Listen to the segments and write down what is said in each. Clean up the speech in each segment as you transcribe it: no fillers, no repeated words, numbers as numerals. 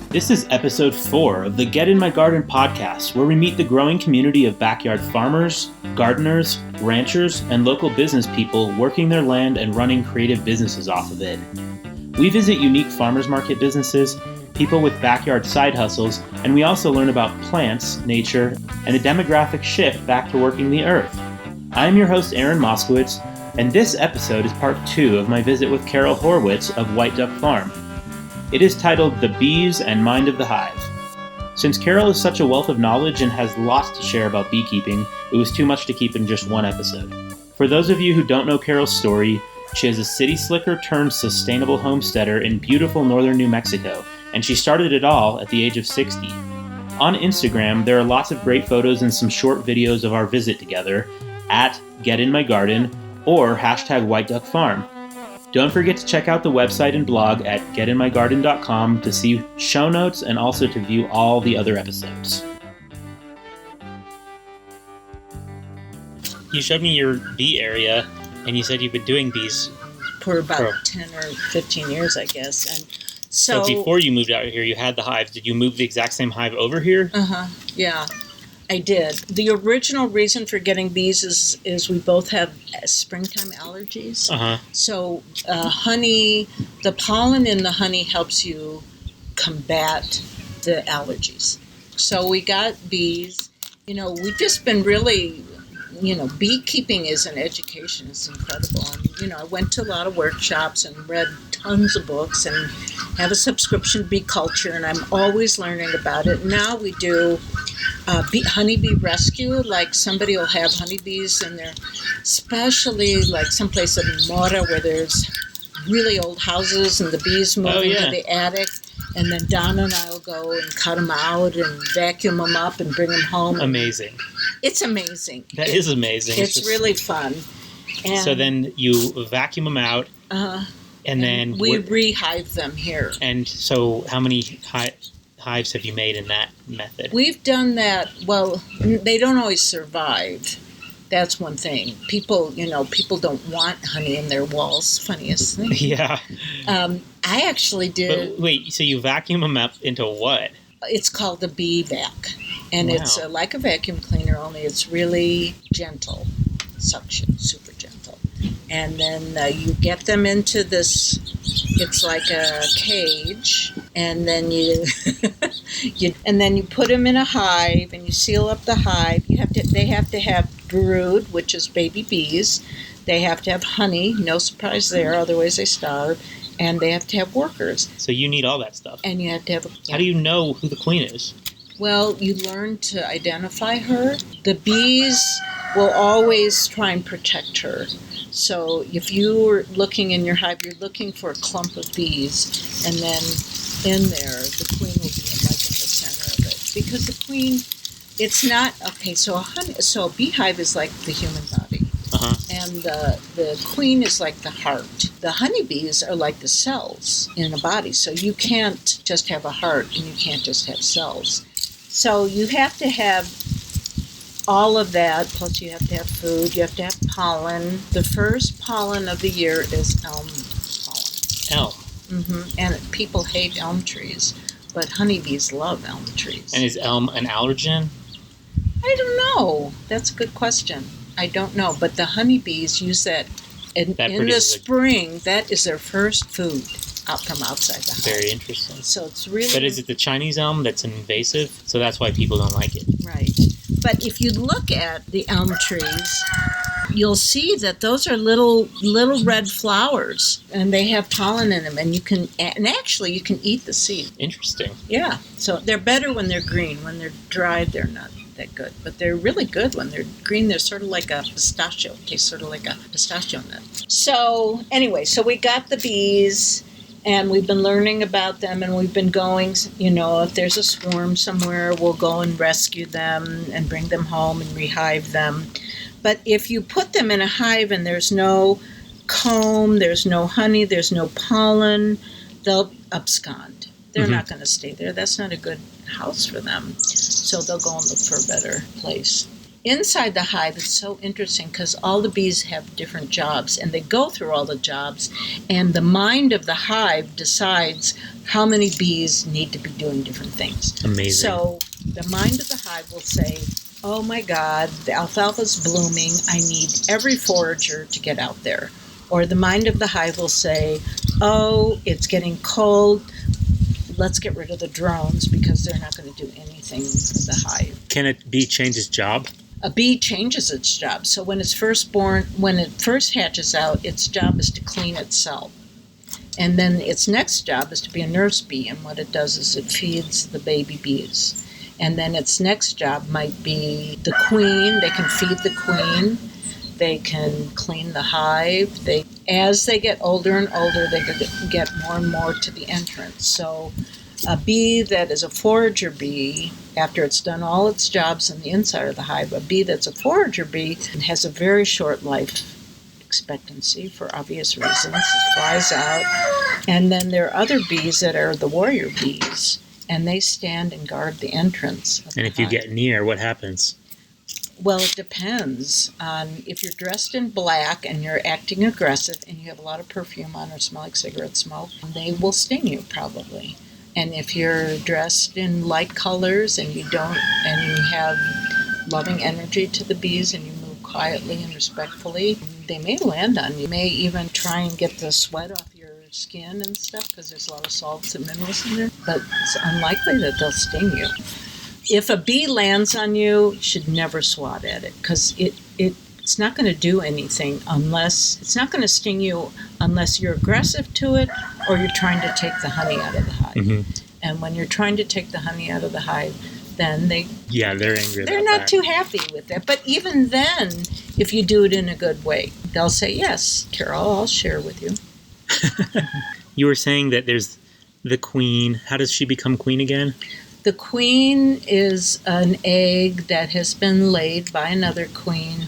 This is episode 4 of the Get in My Garden podcast, where we meet the growing community of backyard farmers, gardeners, ranchers, and local business people working their land and running creative businesses off of it. We visit unique farmers market businesses, people with backyard side hustles, and we also learn about plants, nature, and a demographic shift back to working the earth. I'm your host, Aaron Moskowitz, and this episode is part 2 of my visit with Carol Horwitz of White Duck Farm. It is titled The Bees and Mind of the Hive. Since Carol is such a wealth of knowledge and has lots to share about beekeeping, it was too much to keep in just one episode. For those of you who don't know Carol's story, she is a city slicker turned sustainable homesteader in beautiful northern New Mexico, and she started it all at the age of 60. On Instagram, there are lots of great photos and some short videos of our visit together at Get in My Garden or hashtag White Duck Farm. Don't forget to check out the website and blog at getinmygarden.com to see show notes and also to view all the other episodes. You showed me your bee area, and you said you've been doing bees for about 10 or 15 years, I guess. And so before you moved out here, you had the hives. Did you move the exact same hive over here? Yeah, I did. The original reason for getting bees is we both have springtime allergies. So honey, the pollen in the honey helps you combat the allergies. So we got bees. You know, we've just been really, beekeeping is an education. It's incredible. And, I went to a lot of workshops and read tons of books and have a subscription to Bee Culture, and I'm always learning about it. Now we do honeybee rescue, like somebody will have honeybees in there, especially like someplace in Mora where there's really old houses and the bees move into the attic, and then Donna and I will go and cut them out and vacuum them up and bring them home. Amazing. It's amazing. That is amazing. It's really fun. And so then you vacuum them out, and then we rehive them here. And so how many hives have you made in that method? We've done that. Well, they don't always survive. That's one thing. People don't want honey in their walls. Funniest thing. Yeah. I actually did. But wait, so you vacuum them up into what? It's called the bee vac. And it's like a vacuum cleaner, only it's really gentle suction, super gentle. And then you get them into this, it's like a cage, and then you put them in a hive, and you seal up the hive. They have to have brood, which is baby bees. They have to have honey, no surprise there, otherwise they starve. And they have to have workers. So you need all that stuff. And you have to have... How do you know who the queen is? Well, you learn to identify her. The bees will always try and protect her. So if you're looking in your hive, you're looking for a clump of bees, and then in there, the queen will be in the center of it. Because the queen, it's not... Okay, so a beehive is like the human body. And the queen is like the heart. The honeybees are like the cells in a body. So you can't just have a heart and you can't just have cells. So you have to have all of that, plus you have to have food, you have to have pollen. The first pollen of the year is elm pollen. Elm? And people hate elm trees, but honeybees love elm trees. And is elm an allergen? I don't know. That's a good question. I don't know, but the honeybees use that in the spring. That is their first food out from outside the hive. Very interesting. So it's really... But is it the Chinese elm that's invasive? So that's why people don't like it. Right. But if you look at the elm trees, you'll see that those are little red flowers, and they have pollen in them, and you can eat the seed. Interesting. Yeah. So they're better when they're green. When they're dried, they're not that good, but they're really good when they're green. They're sort of like a pistachio. Tastes sort of like a pistachio nut. So anyway, we got the bees, and we've been learning about them, and we've been going, if there's a swarm somewhere, we'll go and rescue them and bring them home and rehive them. But if you put them in a hive and there's no comb, there's no honey, there's no pollen, they'll abscond. They're not going to stay there. That's not a good house for them. So they'll go and look for a better place. inside the hive, it's so interesting because all the bees have different jobs, and they go through all the jobs, and the mind of the hive decides how many bees need to be doing different things. Amazing. So the mind of the hive will say, oh my God, the alfalfa's blooming, I need every forager to get out there. Or the mind of the hive will say, oh, it's getting cold, let's get rid of the drones because they're not going to do anything for the hive. Can a bee change its job? A bee changes its job. So when it's first born, when it first hatches out, its job is to clean itself. And then its next job is to be a nurse bee. And what it does is it feeds the baby bees. And then its next job might be the queen. They can feed the queen. They can clean the hive. As they get older and older, they get more and more to the entrance. So a bee that is a forager bee, after it's done all its jobs on the inside of the hive, a bee that's a forager bee has a very short life expectancy for obvious reasons. It flies out. And then there are other bees that are the warrior bees, and they stand and guard the entrance of the And if you hive. get near, what happens? Well, it depends on if you're dressed in black and you're acting aggressive and you have a lot of perfume on or smell like cigarette smoke, they will sting you probably. And if you're dressed in light colors and you have loving energy to the bees and you move quietly and respectfully, they may land on you. You may even try and get the sweat off your skin and stuff because there's a lot of salts and minerals in there, but it's unlikely that they'll sting you. If a bee lands on you, you should never swat at it because it's not going to do anything it's not going to sting you unless you're aggressive to it or you're trying to take the honey out of the hive. Mm-hmm. And when you're trying to take the honey out of the hive, then they're angry. They're not too happy with that. But even then, if you do it in a good way, they'll say, yes, Carol, I'll share with you. You were saying that there's the queen. How does she become queen again? The queen is an egg that has been laid by another queen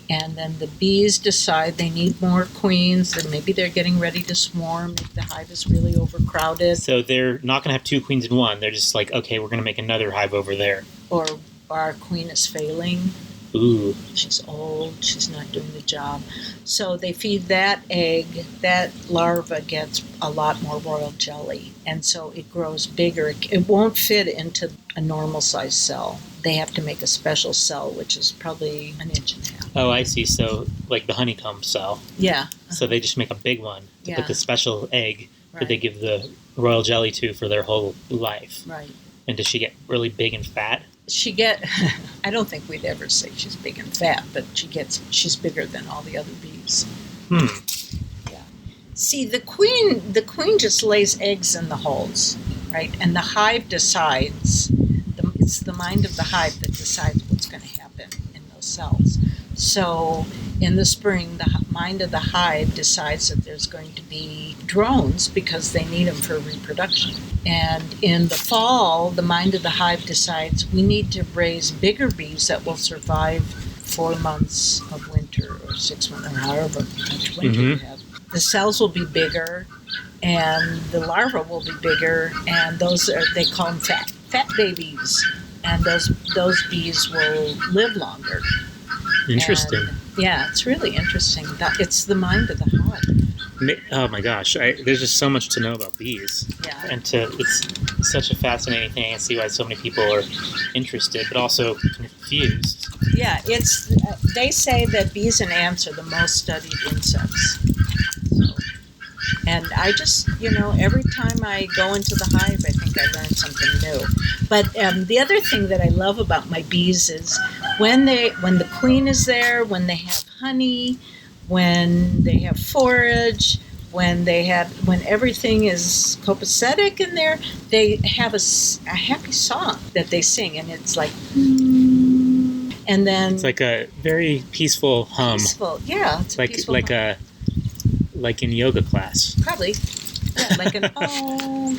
and then the bees decide they need more queens, and maybe they're getting ready to swarm if the hive is really overcrowded. So they're not going to have two queens in one. They're just like, okay, we're going to make another hive over there. Or our queen is failing. Ooh. She's old. She's not doing the job. So they feed that egg. That larva gets a lot more royal jelly. And so it grows bigger. It won't fit into a normal size cell. They have to make a special cell, which is probably an inch and a half. Oh, I see. So like the honeycomb cell. Yeah. So they just make a big one to put the special egg that they give the royal jelly to for their whole life. Right. And does she get really big and fat? I don't think we'd ever say she's big and fat, but she's bigger than all the other bees. Yeah. See, the queen just lays eggs in the holes, right? And the hive decides, it's the mind of the hive that decides what's going to happen in those cells. So in the spring, the mind of the hive decides that there's going to be drones because they need them for reproduction. And in the fall, the mind of the hive decides we need to raise bigger bees that will survive 4 months of winter or 6 months or however much winter you have. The cells will be bigger and the larvae will be bigger, and they call them fat babies. And those bees will live longer. Interesting. And, it's really interesting. It's the mind of the hive. Oh my gosh, there's just so much to know about bees. Yeah. And it's such a fascinating thing. I see why so many people are interested, but also confused. Yeah, they say that bees and ants are the most studied insects. And I just, every time I go into the hive, I think I learn something new. But the other thing that I love about my bees is when the queen is there, when they have honey, when they have forage, when everything is copacetic in there, they have a happy song that they sing, and it's like, and then it's like a very peaceful hum. Peaceful, yeah. It's like in yoga class. Probably. Yeah, like an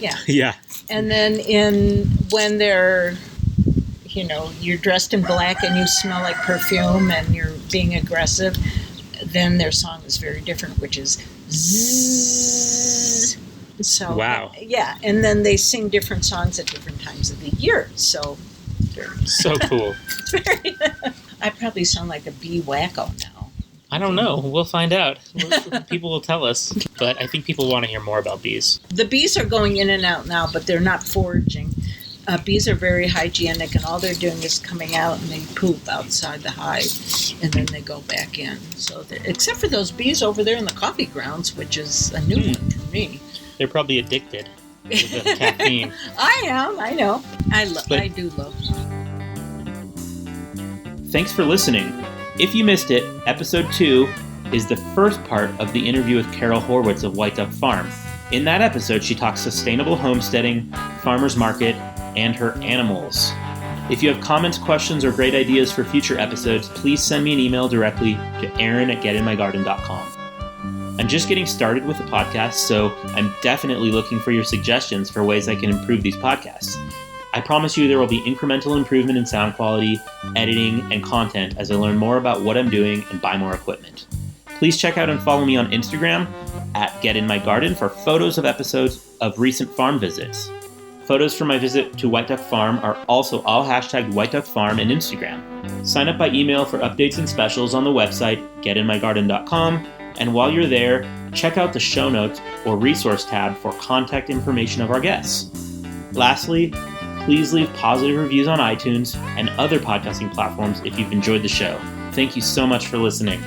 yeah. Yeah. And then when they're, you're dressed in black and you smell like perfume and you're being aggressive, then their song is very different, which is zzz. So wow. Yeah, and then they sing different songs at different times of the year. So so cool. Very I probably sound like a bee wacko now. I don't know. We'll find out. People will tell us. But I think people want to hear more about bees. The bees are going in and out now, but they're not foraging. Bees are very hygienic, and all they're doing is coming out and they poop outside the hive, and then they go back in. So, except for those bees over there in the coffee grounds, which is a new one for me. They're probably addicted to the caffeine. I am. I know. I do love. Thanks for listening. If you missed it, episode 2 is the first part of the interview with Carol Horwitz of White Duck Farm. In that episode, she talks sustainable homesteading, farmers market, and her animals. If you have comments, questions, or great ideas for future episodes, please send me an email directly to aaron@getinmygarden.com. I'm just getting started with the podcast, so I'm definitely looking for your suggestions for ways I can improve these podcasts. I promise you there will be incremental improvement in sound quality, editing, and content as I learn more about what I'm doing and buy more equipment. Please check out and follow me on Instagram @getinmygarden for photos of episodes of recent farm visits. Photos from my visit to White Duck Farm are also all hashtagged White Duck Farm and Instagram. Sign up by email for updates and specials on the website getinmygarden.com, and while you're there, check out the show notes or resource tab for contact information of our guests. Lastly, please leave positive reviews on iTunes and other podcasting platforms if you've enjoyed the show. Thank you so much for listening.